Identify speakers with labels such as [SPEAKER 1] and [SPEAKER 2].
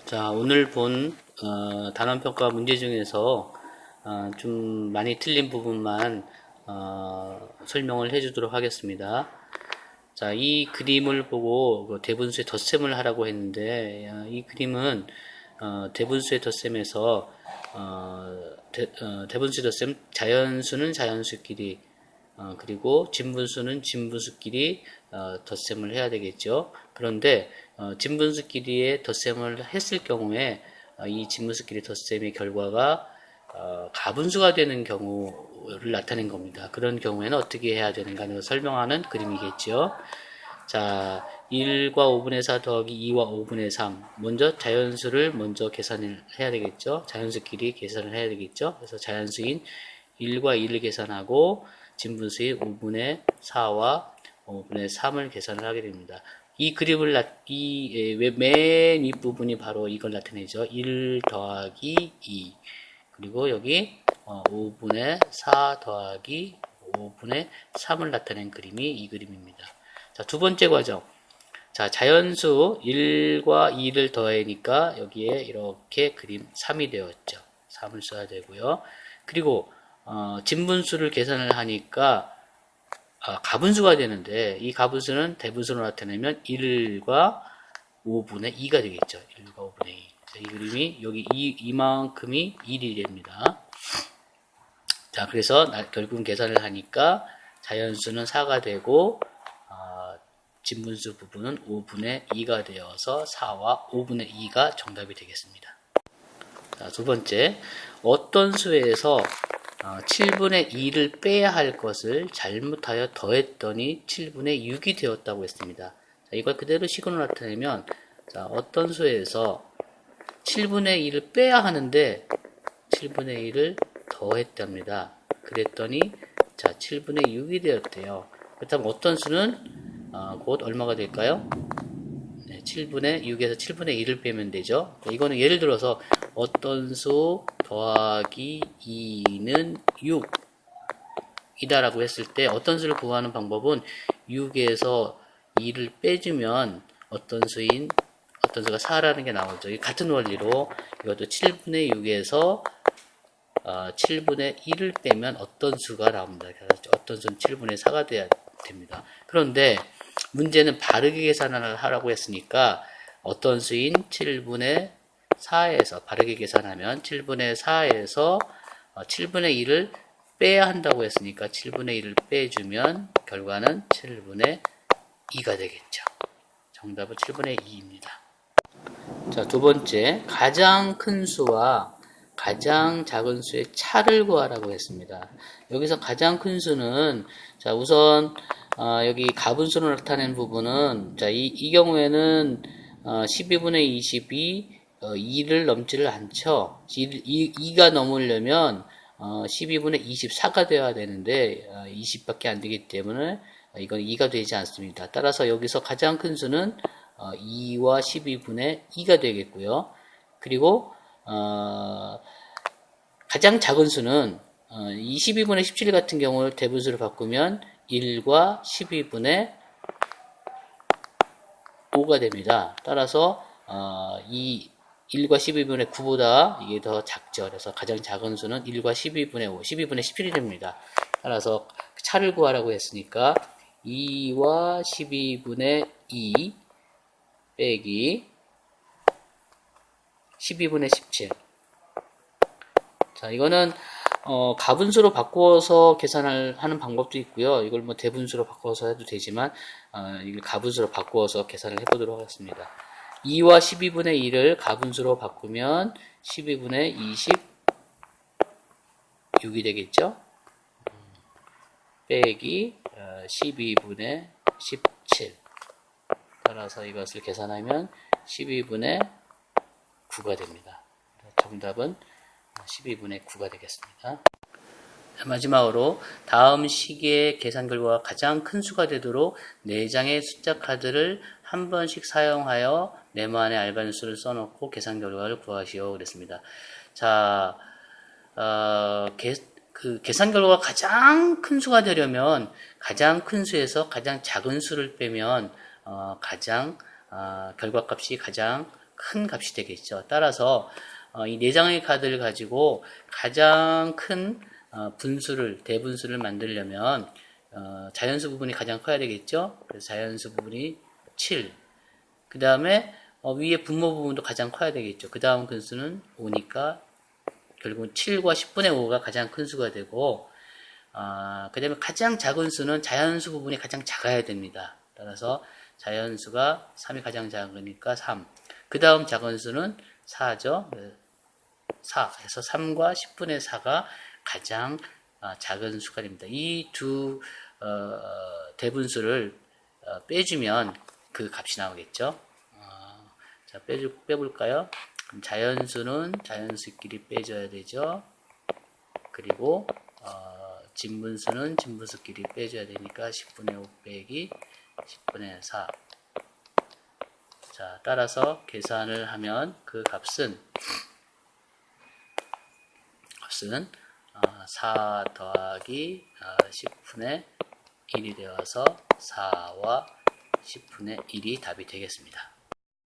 [SPEAKER 1] 자, 오늘 본 단원평가 문제 중에서 좀 많이 틀린 부분만 설명을 해주도록 하겠습니다. 자, 이 그림을 보고 대분수의 덧셈을 하라고 했는데 이 그림은 대분수의 덧셈에서 대분수의 덧셈, 자연수는 자연수끼리 그리고 진분수는 진분수끼리 덧셈을 해야 되겠죠. 그런데 진분수끼리의 덧셈을 했을 경우에 이 진분수끼리 덧셈의 결과가 가분수가 되는 경우를 나타낸 겁니다. 그런 경우에는 어떻게 해야 되는가를 설명하는 그림이겠죠. 자, 1과 5분의 4 더하기 2와 5분의 3. 먼저 자연수를 먼저 계산을 해야 되겠죠. 자연수끼리 계산을 해야 되겠죠. 그래서 자연수인 1과 2를 계산하고 진분수인 5분의 4와 5분의 3을 계산을 하게 됩니다. 이 그림을 맨 윗부분이 바로 이걸 나타내죠. 1 더하기 2. 그리고 여기 5분의 4 더하기 5분의 3을 나타낸 그림이 이 그림입니다. 자, 두 번째 과정. 자, 자연수 1과 2를 더하니까 여기에 이렇게 그림 3이 되었죠. 3을 써야 되고요. 그리고 진분수를 계산을 하니까 가분수가 되는데 이 가분수는 대분수로 나타내면 1과 5분의 2가 되겠죠. 1과 5분의 2. 자, 이 그림이 여기 이만큼이 1이 됩니다. 자, 그래서 결국은 계산을 하니까 자연수는 4가 되고 진분수 부분은 5분의 2가 되어서 4와 5분의 2가 정답이 되겠습니다. 자, 두 번째, 어떤 수에서 7분의 2를 빼야 할 것을 잘못하여 더했더니 7분의 6이 되었다고 했습니다. 자, 이걸 그대로 식으로 나타내면 자, 어떤 수에서 7분의 2를 빼야 하는데 7분의 2를 더했답니다. 그랬더니 자, 7분의 6이 되었대요. 그렇다면 어떤 수는 곧 얼마가 될까요? 네, 7분의 6에서 7분의 1을 빼면 되죠. 이거는 예를 들어서 어떤 수 더하기 2는 6이다라고 했을 때 어떤 수를 구하는 방법은 6에서 2를 빼주면 어떤 수가 4라는 게 나오죠. 같은 원리로 이것도 7분의 6에서 7분의 1을 빼면 어떤 수가 나옵니다. 어떤 수는 7분의 4가 돼야 됩니다. 그런데 문제는 바르게 계산을 하라고 했으니까 어떤 수인 7분의 4에서 바르게 계산하면 7분의 4에서 7분의 1을 빼야 한다고 했으니까 7분의 1을 빼주면 결과는 7분의 2가 되겠죠. 정답은 7분의 2입니다. 자, 두 번째, 가장 큰 수와 가장 작은 수의 차를 구하라고 했습니다. 여기서 가장 큰 수는 자, 우선 여기 가분수로 나타낸 부분은 자, 이 경우에는 12분의 20이 2를 넘지를 않죠. 2가 넘으려면 12분의 24가 되어야 되는데 20밖에 안 되기 때문에 이건 2가 되지 않습니다. 따라서 여기서 가장 큰 수는 2와 12분의 2가 되겠고요. 그리고 가장 작은 수는 22분의 17 같은 경우 대분수를 바꾸면 1과 12분의 5가 됩니다. 따라서 이 1과 12분의 9보다 이게 더 작죠. 그래서 가장 작은 수는 1과 12분의 5, 12분의 17이 됩니다. 따라서 차를 구하라고 했으니까 2와 12분의 2 빼기 12분의 17. 자, 이거는 가분수로 바꾸어서 계산을 하는 방법도 있고요. 이걸 뭐 대분수로 바꿔서 해도 되지만 이걸 가분수로 바꾸어서 계산을 해보도록 하겠습니다. 2와 12분의 2를 가분수로 바꾸면 12분의 26이 되겠죠. 빼기 12분의 17. 따라서 이것을 계산하면 12분의 9가 됩니다. 정답은 12분의 9가 되겠습니다. 마지막으로 다음 시기의 계산 결과가 가장 큰 수가 되도록 4장의 숫자 카드를 한 번씩 사용하여 네모안에 알맞은 수를 써놓고 계산 결과를 구하시오 그랬습니다. 자, 계산 결과가 가장 큰 수가 되려면 가장 큰 수에서 가장 작은 수를 빼면 결과값이 가장 큰 값이 되겠죠. 따라서 이 4장의 카드를 가지고 가장 큰 분수를, 대분수를 만들려면 자연수 부분이 가장 커야 되겠죠. 그래서 자연수 부분이 7. 그 다음에 위에 분모 부분도 가장 커야 되겠죠. 그 다음 근수는 5니까 결국은 7과 10분의 5가 가장 큰 수가 되고, 그 다음에 가장 작은 수는 자연수 부분이 가장 작아야 됩니다. 따라서 자연수가 3이 가장 작으니까 3. 그 다음 작은 수는 4죠. 4. 해서 3과 10분의 4가 가장 작은 수가 됩니다. 이 두 대분수를 빼주면 그 값이 나오겠죠. 자, 빼볼까요? 그럼 자연수는 자연수끼리 빼줘야 되죠. 그리고 진분수는 진분수끼리 빼줘야 되니까 10분의 5 빼기 10분의 4. 자, 따라서 계산을 하면 그 값은 4 더하기 10분의 1이 되어서 4와 10분의 1이 답이 되겠습니다.